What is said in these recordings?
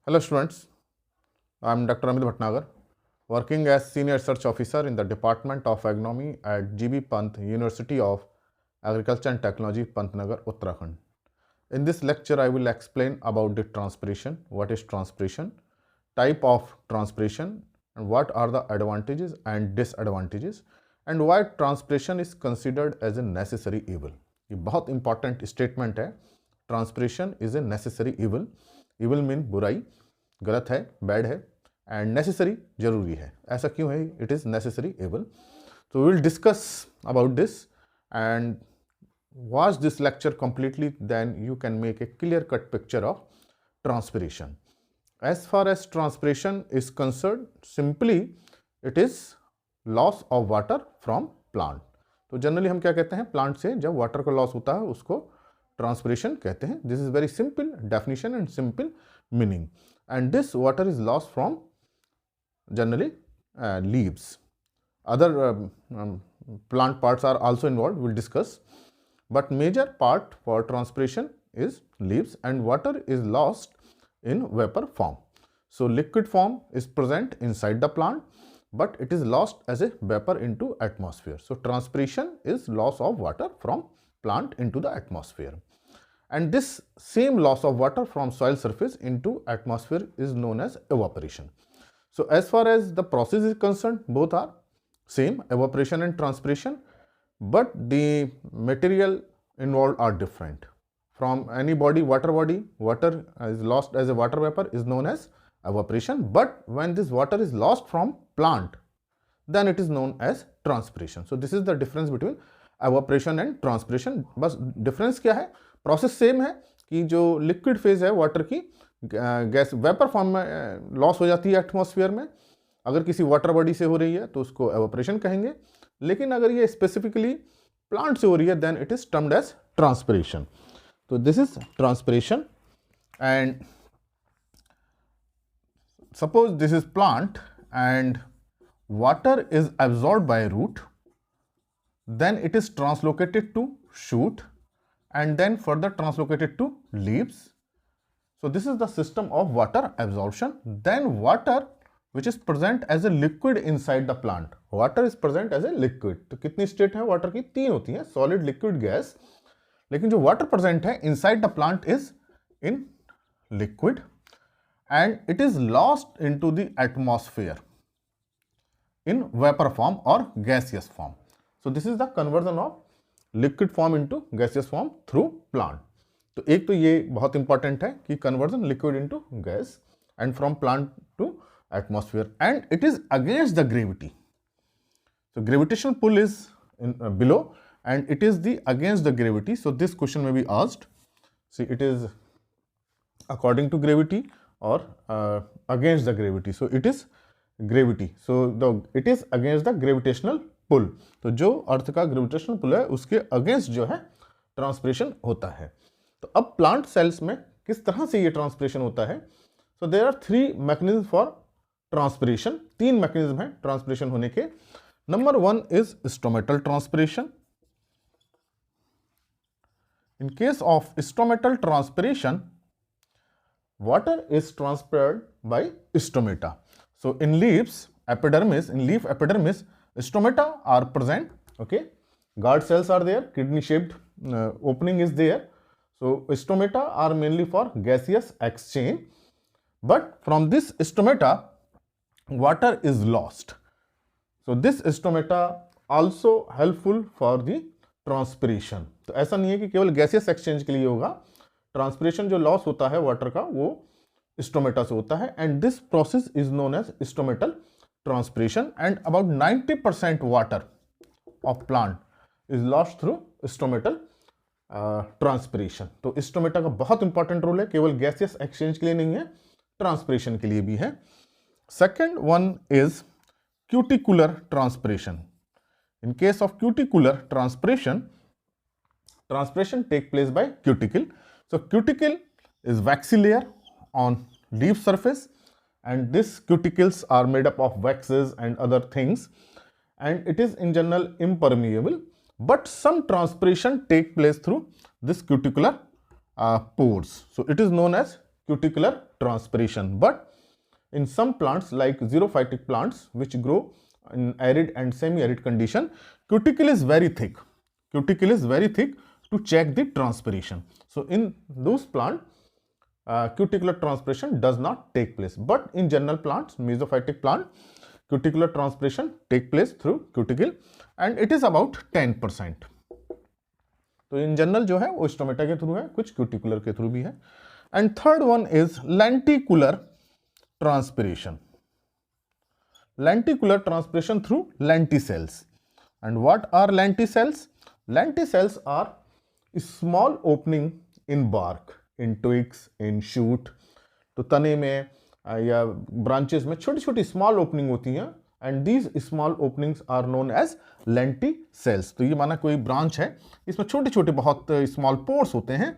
Hello students, I am Dr. Amit Bhatnagar, working as Senior Research Officer in the Department of Agronomy at GB Pant University of Agriculture and Technology, Pantnagar, Uttarakhand. In this lecture, I will explain about the transpiration, what is transpiration, type of transpiration, and what are the advantages and disadvantages, and why transpiration is considered as a necessary evil. ये बहुत important statement है. Transpiration is a necessary evil. Evil mean बुराई, गलत है, bad है, and necessary जरूरी है. ऐसा क्यों है? It is necessary evil. तो we will discuss about this and watch this lecture completely, then you can make a clear cut picture of transpiration. As far as transpiration is concerned, simply it is loss of water from plant. तो generally हम क्या कहते हैं, plant से जब water का loss होता है उसको ट्रांसपिरेशन कहते हैं. This is very simple definition and simple meaning. And this water is loss from generally leaves. Other plant parts are also involved, we'll discuss. But major part for transpiration is leaves, and water is lost in vapor form. So liquid form is present inside the plant, but it is lost as a vapor into atmosphere. So transpiration is loss of water from plant into the atmosphere. And this same loss of water from soil surface into atmosphere is known as evaporation. So as far as the process is concerned, both are same, evaporation and transpiration, but the material involved are different. From any body, water is lost as a water vapor is known as evaporation, but when this water is lost from plant, then it is known as transpiration. So this is the difference between evaporation and transpiration. बस difference क्या है? Process same है कि जो liquid phase है water की gas vapour form में loss हो जाती है एटमॉस्फेयर में. अगर किसी वाटर बॉडी से हो रही है तो उसको एवापोरेशन कहेंगे, लेकिन अगर ये स्पेसिफिकली प्लांट से हो रही है then it is termed as transpiration. तो this is transpiration. And suppose this is plant and water is absorbed by root, then it is translocated to shoot and then further translocated to leaves. So this is the system of water absorption. Then water which is present as a liquid inside the plant. Water is present as a liquid. तो कितनी state है water की? 3 होती है, solid, liquid, gas. लेकिन जो water present है inside the plant is in liquid and it is lost into the atmosphere in vapor form or gaseous form. So this is the conversion of liquid form into gaseous form through plant. तो एक तो ये बहुत important है कि conversion liquid into gas and from plant to atmosphere, and it is against the gravity. So gravitational pull is below and it is the against the gravity. So this question may be asked. See, it is according to gravity or against the gravity. So it is gravity. So it is against the gravitational pull. तो जो अर्थ का gravitational pull है उसके against जो है transpiration होता है. तो अब प्लांट सेल्स में किस तरह से ये ट्रांसपिरेशन होता है? So there are 3 mechanism for transpiration. 3 mechanism है ट्रांसपिरेशन होने के. Number 1 is stomatal transpiration. In case of stomatal transpiration, water is transpired by stomata. So in leaf epidermis, stomata are present. Okay, guard cells are there, kidney shaped opening is there. So stomata are mainly for gaseous exchange, but from this stomata water is lost. So this stomata also helpful for the transpiration. तो ऐसा नहीं है कि केवल gaseous exchange के लिए होगा. Transpiration जो लॉस होता है वाटर का वो स्टोमेटा से होता है, and this process is known as stomatal transpiration. And about 90% water of plant is lost through stomatal transpiration. तो स्टोमेटा का बहुत इंपॉर्टेंट रोल है, केवल गैसियस एक्सचेंज के लिए नहीं है, ट्रांसपिरेशन के लिए भी है. Second one is cuticular transpiration. In case of cuticular transpiration, transpiration take place by cuticle. So cuticle is waxy layer on leaf surface, and these cuticles are made up of waxes and other things, and it is in general impermeable, but some transpiration take place through this cuticular pores. So it is known as cuticular transpiration. But in some plants like xerophytic plants which grow in arid and semi-arid condition, cuticle is very thick. Cuticle is very thick to check the transpiration. So in those plants, cuticular transpiration does not take place. But in general plants, mesophytic plant, cuticular transpiration take place through cuticle and it is about 10%. तो in general जो है वो stomata के through है, कुछ cuticular के through भी है. And third one is lenticular transpiration. Lenticular transpiration through lenticels. And what are lenticels? Lenticels are small opening in bark, in twigs, in shoot. तो तने में या ब्रांचेस में छोटी छोटी स्मॉल ओपनिंग होती हैं and these small openings are known as lenticels. तो ये माना कोई ब्रांच है, इसमें छोटे छोटे बहुत स्मॉल पोर्स होते हैं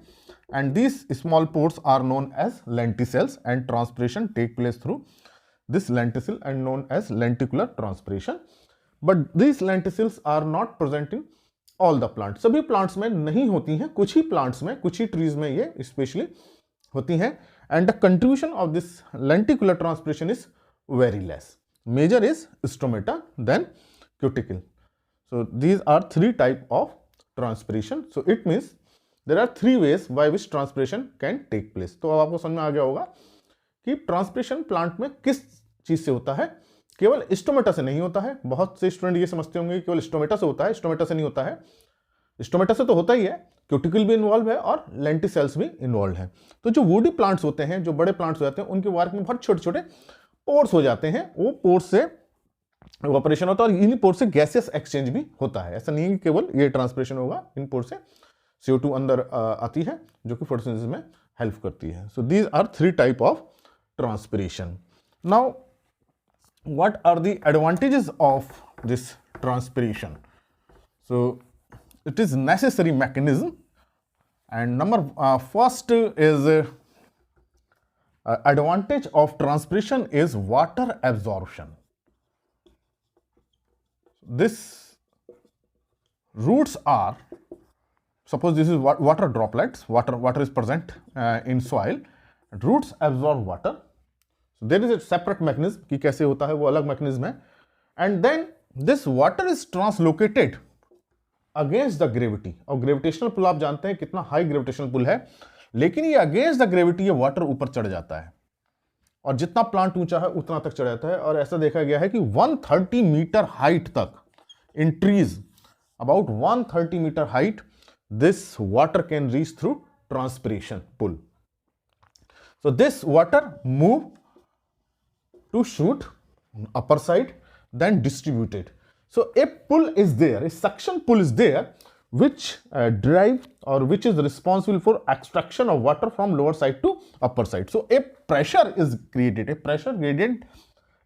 and these small pores are known as lenticels and transpiration take place through this lenticel and known as lenticular transpiration. But these lenticels are not present in all the plants. सभी plants में नहीं होती हैं, कुछ ही plants में, कुछ ही trees में ये especially होती हैं. And the contribution of this lenticular transpiration is very less. Major is stomata, then cuticle. So these are three type of transpiration. So it means there are three ways by which transpiration can take place. तो अब आपको समझ में आ गया होगा कि transpiration plant में किस चीज से होता है. केवल स्टोमेटा से नहीं होता है. बहुत से स्टूडेंट ये समझते होंगे कि केवल स्टोमेटा से होता है, स्टोमेटा से नहीं होता है. स्टोमेटा से तो होता ही है, क्यूटिकल भी इन्वॉल्व है और लेंटिसेल्स भी इन्वॉल्व है. तो जो वुडी प्लांट्स होते हैं, जो बड़े प्लांट्स हो जाते हैं, उनके वार्क में बहुत छोटे छोटे पोर्स हो जाते हैं. वो पोर्स से इवेपोरेशन होता है और इन पोर्स से गैसेस एक्सचेंज भी होता है. ऐसा नहीं है कि केवल ये ट्रांसपिरेशन होगा, इन पोर्स से CO2 अंदर आती है जो कि फोटोसिंथेसिस में हेल्प करती है. So these are three type of transpiration. Now, what are the advantages of this transpiration? So, it is necessary mechanism, and first is advantage of transpiration is water absorption. This roots are, suppose this is water droplets, water is present in soil, roots absorb water. So there is a separate mechanism कि कैसे होता है, वो अलग mechanism है. And then this water is translocated against the gravity. और gravitational pull आप जानते हैं कितना हाई ग्रेविटेशनल पुल है, लेकिन ये अगेंस्ट द ग्रेविटी ये वाटर ऊपर चढ़ जाता है और जितना प्लांट ऊंचा है उतना तक चढ़ जाता है. और ऐसा देखा गया है कि 130 मीटर हाइट तक in trees, about 130 metre height, this water can reach through transpiration pull. So this water move to shoot upper side, then distributed. So a pull is there, a suction pull is there, which drive or which is responsible for extraction of water from lower side to upper side. So a pressure is created, a pressure gradient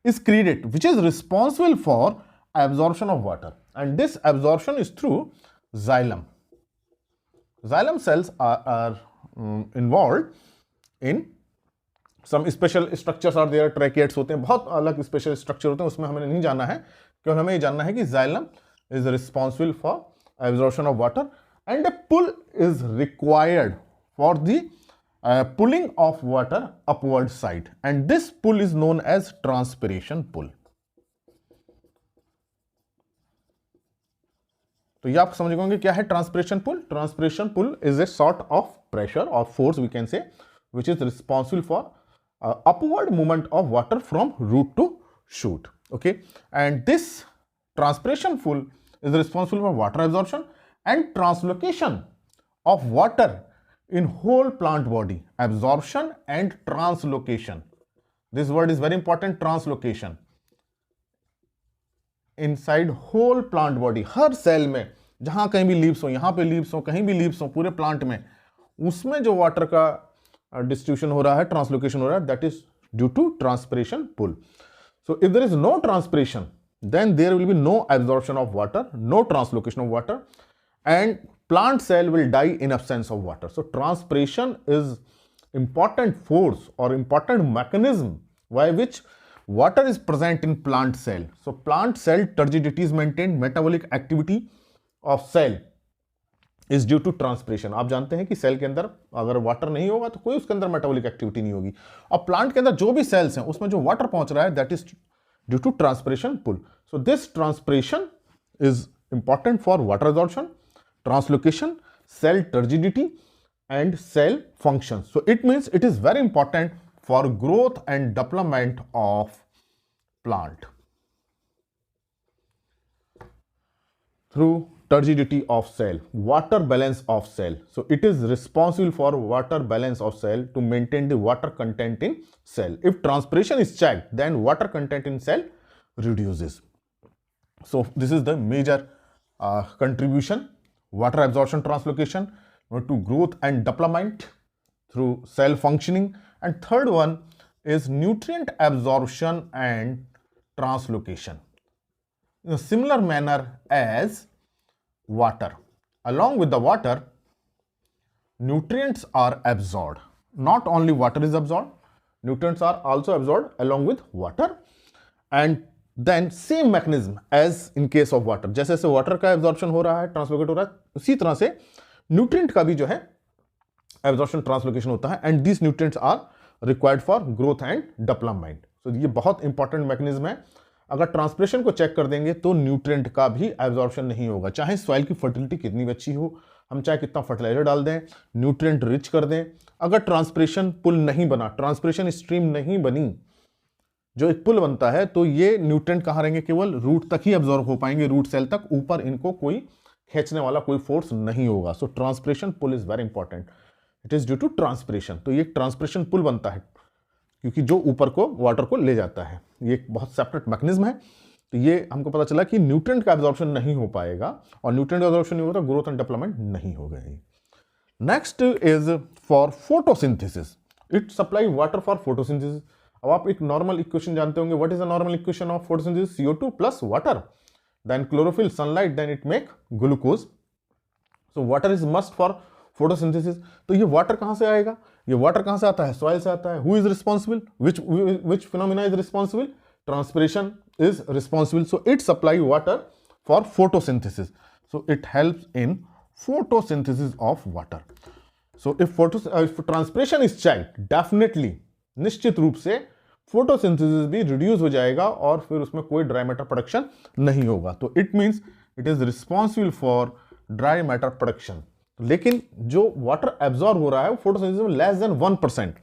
is created, which is responsible for absorption of water, and this absorption is through xylem. Xylem cells are involved in some special structures are there, tracheids होते हैं, बहुत अलग special structure होते हैं, उसमें हमें नहीं जानना है. केवल हमें ये जानना है कि xylem is responsible for absorption of water and a pull is required for the pulling of water upward side, and this pull is known as transpiration pull. तो ये आप समझ गए क्या है transpiration pull. Transpiration pull is a sort of pressure और force we can say which is responsible for upward movement of water from root to shoot. Okay, and this transpiration pull is responsible for water absorption and translocation of water in whole plant body. Absorption and translocation. This word is very important, translocation. Inside whole plant body, her cell में जहां कहीं भी leaves हो, यहां पे leaves हो, कहीं भी लीव्स हो, पूरे प्लांट में, उसमें जो वाटर का डिस्ट्रीब्यूशन हो रहा है, ट्रांसलोकेशन हो रहा है, that is due to transpiration pull. So if there is no transpiration, then there will be no absorption of water, no translocation of water, and plant cell will die in absence of water. So transpiration is important force or important mechanism by which water is present in plant cell. So plant cell turgidity is maintained, metabolic activity of cell is due to transpiration. आप जानते हैं कि cell के अंदर अगर water नहीं होगा तो कोई उसके अंदर मेटाबॉलिक एक्टिविटी नहीं होगी, और प्लांट के अंदर जो भी सेल्स हैं उसमें जो वाटर पहुंच रहा है that is due to transpiration pull. So this transpiration is important for water absorption, translocation, cell turgidity and cell function. So it means it is very important for growth and development of plant through turgidity of cell, water balance of cell. So it is responsible for water balance of cell to maintain the water content in cell. If transpiration is checked, then water content in cell reduces. So this is the major contribution, water absorption translocation to growth and development through cell functioning. And third one is nutrient absorption and translocation in a similar manner as water. Along with the water, nutrients are absorbed. Not only water is absorbed, nutrients are also absorbed along with water. And then same mechanism as in case of water, जैसे जैसे water का absorption हो रहा है, translocate हो रहा है, उसी तरह से न्यूट्रिएंट का भी जो है एब्जॉर्प्शन ट्रांसलोकेशन होता है, and these nutrients are required for growth and development. So ये बहुत इंपॉर्टेंट मैकेनिज्म है। अगर ट्रांसपिरेशन को चेक कर देंगे तो न्यूट्रिएंट का भी एब्जॉर्प्शन नहीं होगा, चाहे सॉइल की फर्टिलिटी कितनी भी अच्छी हो, हम चाहे कितना फर्टिलाइजर डाल दें, न्यूट्रिएंट रिच कर दें, अगर ट्रांसपिरेशन पुल नहीं बना, ट्रांसपिरेशन स्ट्रीम नहीं बनी, जो एक पुल बनता है, तो ये न्यूट्रिएंट कहाँ रहेंगे, केवल रूट तक ही एब्जॉर्ब हो पाएंगे, रूट सेल तक, ऊपर इनको कोई खींचने वाला कोई फोर्स नहीं होगा। So transpiration pull is very important, it is due to transpiration. तो ये ट्रांसपिरेशन पुल बनता है क्योंकि जो ऊपर को वाटर को ले जाता है, ये एक बहुत सेपरेट मैकेनिज्म है। तो ये हमको पता चला कि न्यूट्रिएंट का एब्जॉर्प्शन नहीं हो पाएगा, और न्यूट्रिएंट एब्जॉर्प्शन नहीं होगा तो ग्रोथ एंड डेवलपमेंट नहीं होगा। Next is for photosynthesis, it supply water for photosynthesis. अब आप एक नॉर्मल इक्वेशन जानते होंगे, what is the normal equation of photosynthesis, CO2 plus water, then chlorophyll, sunlight, then it make glucose. So water is must for photosynthesis. तो ये water कहां से आएगा, ये वाटर कहां से आता है, सॉइल से आता है। Who is responsible, which phenomena is responsible, transpiration is responsible. So it supply water for photosynthesis, so it helps in photosynthesis of water. So if transpiration is checked, definitely निश्चित रूप से फोटोसिंथेसिस भी reduce हो जाएगा और फिर उसमें कोई ड्राई मैटर प्रोडक्शन नहीं होगा। तो it means it is responsible for dry matter production. लेकिन जो वाटर एब्जॉर्ब हो रहा है वो फोटोसिंथेसिस में less than 1%,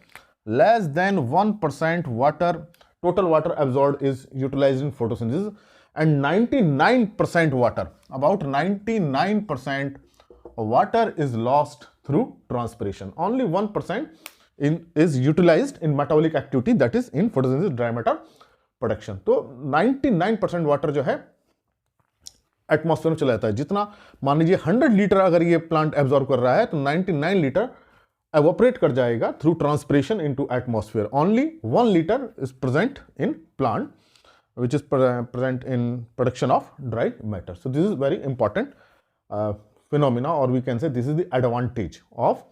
less than 1% water, total water absorb is utilized in photosynthesis, and 99% water, about 99% water is lost through transpiration, only 1% is utilized in metabolic activity, that is in photosynthesis, dry matter production. तो 99% water जो है atmosphere में चला जाता है। जितना मान लीजिए 100 लीटर अगर ये प्लांट एब्जॉर्ब कर रहा है तो 99 लीटर एवोपरेट कर जाएगा through transpiration into atmosphere. Only 1 litre is present in plant which is present in production of dry matter. So this is very important phenomena, or we can say this is the advantage of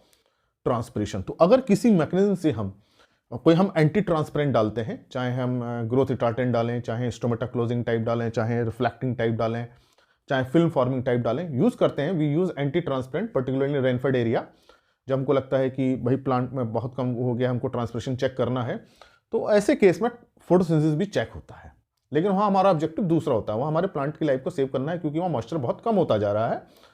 transpiration. तो अगर किसी mechanism से हम anti transparent डालते हैं, चाहे हम growth retardant डालें, चाहे स्टोमेटा क्लोजिंग टाइप डालें, चाहे रिफ्लेक्टिंग टाइप डालें, चाहे फिल्म फॉर्मिंग टाइप डालें, यूज करते हैं, we use anti transparent particularly rainfed area. जब हमको लगता है कि भाई प्लांट में बहुत कम हो गया, हमको ट्रांसपिरेशन चेक करना है, तो ऐसे केस में फोटोसिंथेसिस भी चेक होता है। लेकिन वहाँ हमारा ऑब्जेक्टिव दूसरा होता है, वहाँ हमारे प्लांट की लाइफ को सेव करना है, क्योंकि वहाँ मॉइस्चर बहुत कम होता जा रहा है।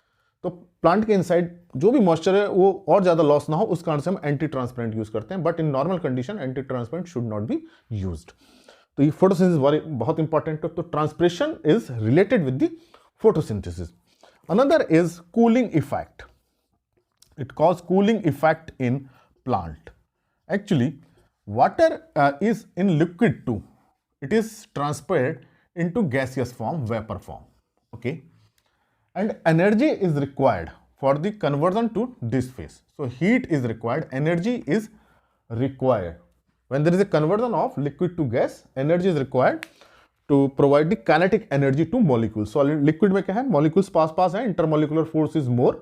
तो प्लांट के इनसाइड जो भी मॉइस्चर है वो और ज्यादा लॉस ना हो, उस कारण से हम एंटी ट्रांसपेरेंट यूज करते हैं, but in normal condition anti transparent should not be used. तो ये फोटोसिंथेसिस बहुत इंपॉर्टेंट है। तो transpiration is related with the photosynthesis. Another is cooling effect, it cause cooling effect in plant. Actually water is in liquid to, it is transferred into gaseous form, vapor form, okay, and energy is required for the conversion to this phase. So heat is required, energy is required. When there is a conversion of liquid to gas, energy is required to provide the kinetic energy to molecules. Solid liquid में क्या है, molecules पास है, intermolecular force is more,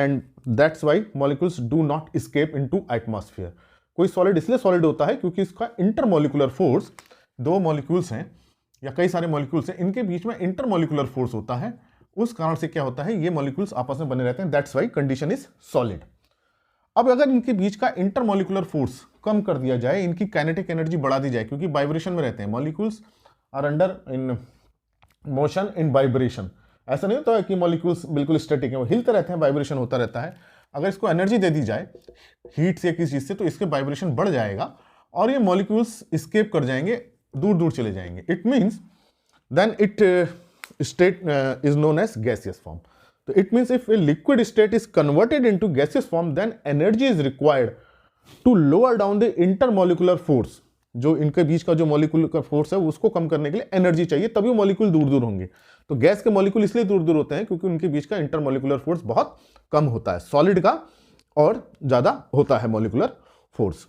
and that's why molecules do not escape into atmosphere. कोई solid इसलिए solid होता है क्योंकि इसका intermolecular force, दो मॉलिक्यूल्स हैं या कई सारे मॉलिक्यूल्स हैं, इनके बीच में इंटरमॉलिक्यूलर फोर्स होता है, उस कारण से क्या होता है, ये मॉलिक्यूल्स आपस में बने रहते हैं, that's why condition is solid. अब अगर इनके बीच का इंटरमॉलिक्यूलर फोर्स कम कर दिया जाए, इनकी काइनेटिक एनर्जी बढ़ा दी जाए, क्योंकि वाइब्रेशन में रहते हैं molecules, are under in motion in vibration. ऐसा नहीं होता है कि मॉलिक्यूल्स बिल्कुल स्टैटिक है, वो हिलते रहते हैं, वाइब्रेशन होता रहता है। अगर इसको एनर्जी दे दी जाए हीट से किसी चीज से, तो इसके वाइब्रेशन बढ़ जाएगा और ये मॉलिक्यूल्स स्केप कर जाएंगे, दूर दूर चले जाएंगे। It means then it state is known as gaseous form. तो it means if a liquid state is converted into gaseous form, then energy is required to lower down the intermolecular force. जो इनके बीच का जो molecular force है उसको कम करने के लिए एनर्जी चाहिए, तभी वो मॉलिक्यूल दूर दूर होंगे। तो गैस के मॉलिक्यूल इसलिए दूर दूर होते हैं क्योंकि उनके बीच का इंटरमॉलिक्यूलर फोर्स बहुत कम होता है, सॉलिड का और ज्यादा होता है मॉलिक्यूलर फोर्स।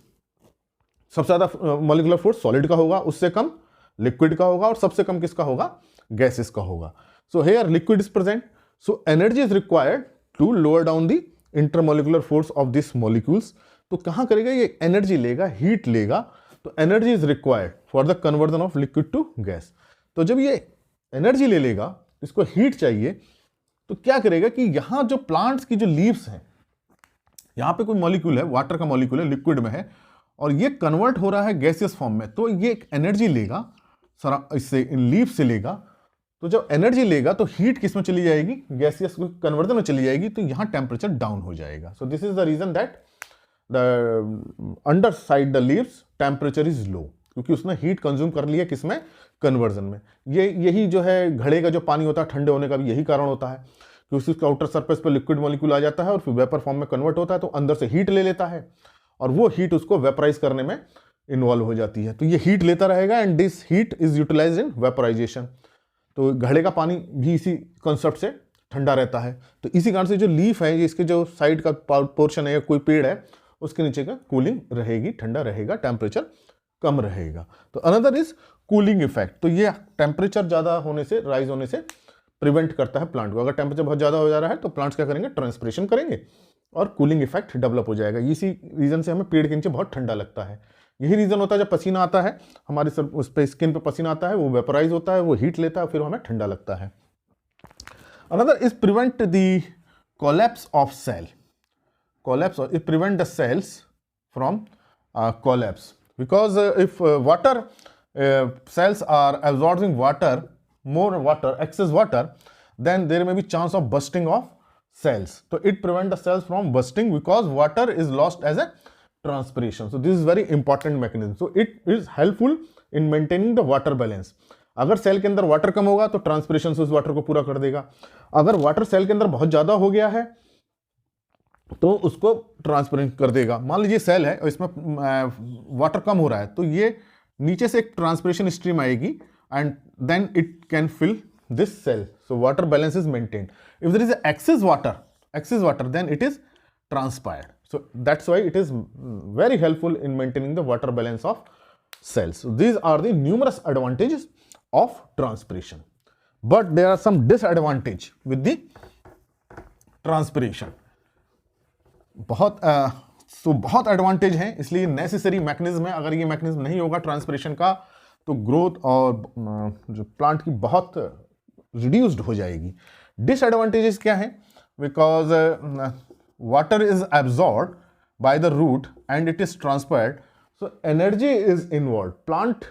सबसे ज्यादा मॉलिक्यूलर फोर्स सॉलिड का होगा, उससे कम लिक्विड का होगा और सबसे कम किसका होगा, गैसेस का होगा। So here liquid is present, so energy is required to lower down the intermolecular force of this molecules. तो कहां करेगा ये, एनर्जी लेगा, हीट लेगा, तो energy is required for the conversion of liquid to gas. तो जब ये एनर्जी ले लेगा, इसको हीट चाहिए, तो क्या करेगा कि यहां जो प्लांट्स की जो लीव्स हैं, यहां पे कोई मॉलिक्यूल है, वाटर का मॉलिक्यूल है, लिक्विड में है, और ये कन्वर्ट हो रहा है गैसियस फॉर्म में, तो ये एक एनर्जी लेगा, इससे इन लीव से लेगा। तो जब एनर्जी लेगा तो हीट किस में चली जाएगी, गैसियस कन्वर्जन में चली जाएगी, तो यहां टेम्परेचर डाउन हो जाएगा। So this is the reason that the under side the leaves temperature is low, क्योंकि उसने हीट कंज्यूम कर लिया किसमें, कन्वर्जन में। यही जो है घड़े का जो पानी होता है ठंडे होने का भी यही कारण होता है कि उसके आउटर सरफेस पर लिक्विड मॉलिक्यूल आ जाता है और फिर वेपर फॉर्म में कन्वर्ट होता है, तो अंदर से हीट ले लेता है और वो हीट उसको वेपराइज करने में इन्वॉल्व हो जाती है। तो ये हीट लेता रहेगा and this heat is utilized in vaporization. तो घड़े का पानी भी इसी कॉन्सेप्ट से ठंडा रहता है। तो इसी कारण से जो लीफ है, इसके जो साइड का पोर्शन है या कोई पेड़ है, उसके नीचे का कूलिंग रहेगी, ठंडा रहेगा, टेम्परेचर कम रहेगा। तो अनदर इज कूलिंग इफेक्ट। तो ये टेम्परेचर ज्यादा होने से, राइज होने से प्रिवेंट करता है प्लांट को। अगर टेम्परेचर बहुत ज्यादा हो जा रहा है तो प्लांट्स क्या करेंगे, ट्रांसपिरेशन करेंगे और कूलिंग इफेक्ट डेवलप हो जाएगा। इसी रीजन से हमें पेड़ के नीचे बहुत ठंडा लगता है। यही रीजन होता है जब पसीना आता है हमारे सब उस पे स्किन पे पसीना आता है, वो वेपराइज होता है, वो हीट लेता है, फिर हमें ठंडा लगता है। Another is prevent the collapse of cell. Collapse, or it prevent the cells from collapse, because if water cells are absorbing water, more water, excess water, then there may be chance of bursting of cells. So it prevent the cells from bursting because water is lost as a transpiration. So this is very important mechanism. So it is helpful in maintaining the water balance. अगर cell के अंदर water कम होगा तो transpiration से उस water को पूरा कर देगा। अगर वाटर सेल के अंदर बहुत ज्यादा हो गया है तो उसको ट्रांसपेरेंट कर देगा। मान लीजिए सेल है और इसमें वाटर कम हो रहा है, तो ये नीचे से एक ट्रांसपिरेशन स्ट्रीम आएगी and then it can fill this cell. So water balance is maintained. If there is excess water then it is transpired. So that's why it is very helpful in maintaining the water balance of cells. So these are the numerous advantages of transpiration, but there are some disadvantage with the transpiration. बहुत advantage है, इसलिए necessary mechanism है। अगर ये mechanism नहीं होगा transpiration का तो ग्रोथ और जो प्लांट की बहुत रिड्यूस्ड हो जाएगी। डिसएडवांटेजेस क्या है, because water is absorbed by the root and it is transferred, so energy is involved, plant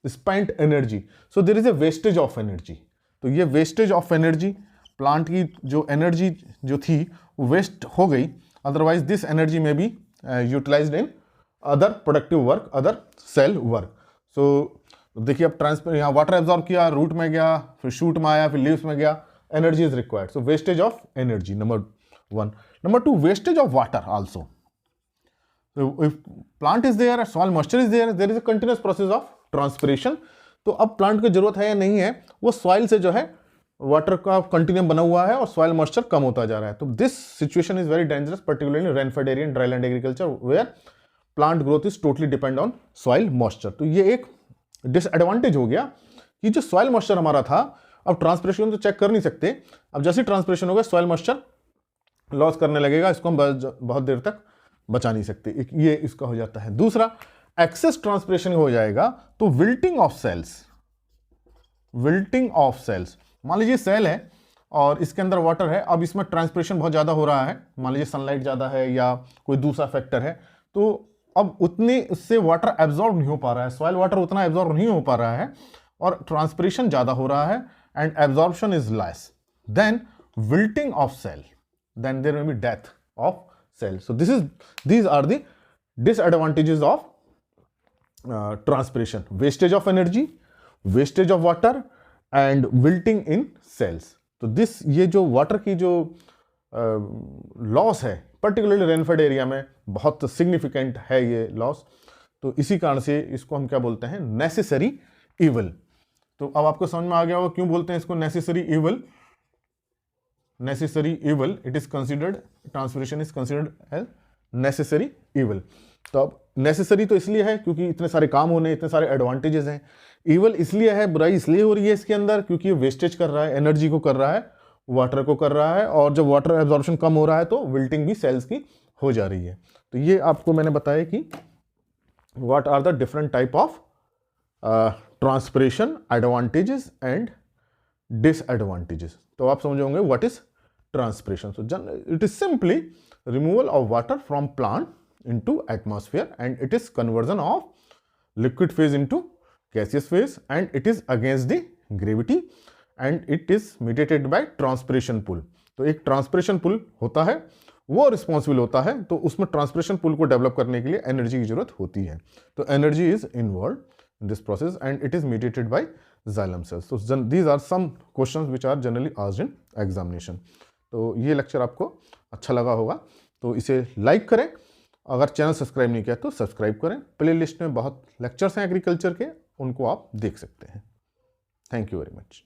spent energy, so there is a wastage of energy. तो ये wastage of energy, प्लांट की जो energy जो थी वो waste हो गई, otherwise this energy में be utilised in other productive work, other cell work. So देखिए अब ट्रांसफर, यहाँ वाटर एब्जॉर्ब किया, रूट में गया, फिर शूट में आया, फिर लीव्स में गया, energy is required. So wastage of energy number 1। Number 2, wastage of water also. So if plant is there, soil moisture is there, there is a continuous process of transpiration. तो अब plant की जरूरत है या नहीं है, वो सॉइल से जो है वाटर का कंटिन्यूम बना हुआ है और सॉइल मॉइस्चर कम होता जा रहा है। तो this situation is very dangerous, particularly rainfed area and dryland agriculture where plant growth is totally depend on soil moisture. तो ये एक डिसएडवांटेज हो गया कि जो सॉइल मॉइस्चर हमारा था, अब ट्रांसपिरेशन तो चेक कर नहीं सकते, अब जैसे ट्रांसपिरेशन होगा सॉइल मॉइस्चर लॉस करने लगेगा, इसको हम बहुत देर तक बचा नहीं सकते, ये इसका हो जाता है। दूसरा, एक्सेस ट्रांसपिरेशन हो जाएगा तो विल्टिंग ऑफ सेल्स। मान लीजिए सेल है और इसके अंदर वाटर है। अब इसमें ट्रांसपिरेशन बहुत ज़्यादा हो रहा है, मान लीजिए सनलाइट ज़्यादा है या कोई दूसरा फैक्टर है, तो अब उतने उससे वाटर एब्जॉर्ब नहीं हो पा रहा है, सॉइल वाटर उतना एब्जॉर्ब नहीं हो पा रहा है और ट्रांसपिरेशन ज़्यादा हो रहा है and absorption is less, then wilting of cell, then there may be death of cell. So these are the disadvantages of transpiration: wastage of energy, wastage of water and wilting in cells. तो ये जो water की जो loss है particularly rainfed area में बहुत significant है ये लॉस। तो इसी कारण से इसको हम क्या बोलते हैं, नेसेसरी इवल। तो अब आपको समझ में आ गया होगा क्यों बोलते हैं इसको necessary evil. necessary evil, it is considered, transpiration is considered as necessary evil। तो अब necessary तो इसलिए है क्योंकि इतने सारे काम होने, इतने सारे एडवांटेजेस हैं। evil इसलिए है, बुराई इसलिए हो रही है इसके अंदर क्योंकि ये वेस्टेज कर रहा है, एनर्जी को कर रहा है, वाटर को कर रहा है, और जब वाटर एब्जॉर्प्शन कम हो रहा है तो विल्टिंग भी सेल्स की हो जा रही है। तो ये आपको मैंने बताया कि what are the different type of transpiration advantages and disadvantages. तो आप समझ होंगे what is transpiration. So it is simply removal of water from plant into atmosphere and it is conversion of liquid phase into gaseous phase and it is against the gravity and it is mediated by transpiration pull। तो एक transpiration pull होता है, वो responsible होता है, तो उसमें transpiration pull को डेवलप करने के लिए एनर्जी की जरूरत होती है। तो energy is involve in this process and it is mediated by xylem cells। तो these are some questions which are generally asked in examination. तो ये लेक्चर आपको अच्छा लगा होगा तो इसे लाइक करें, अगर चैनल सब्सक्राइब नहीं किया तो सब्सक्राइब करें। प्ले लिस्ट में बहुत लेक्चर्स हैं एग्रीकल्चर के, उनको आप देख सकते हैं। Thank you very much.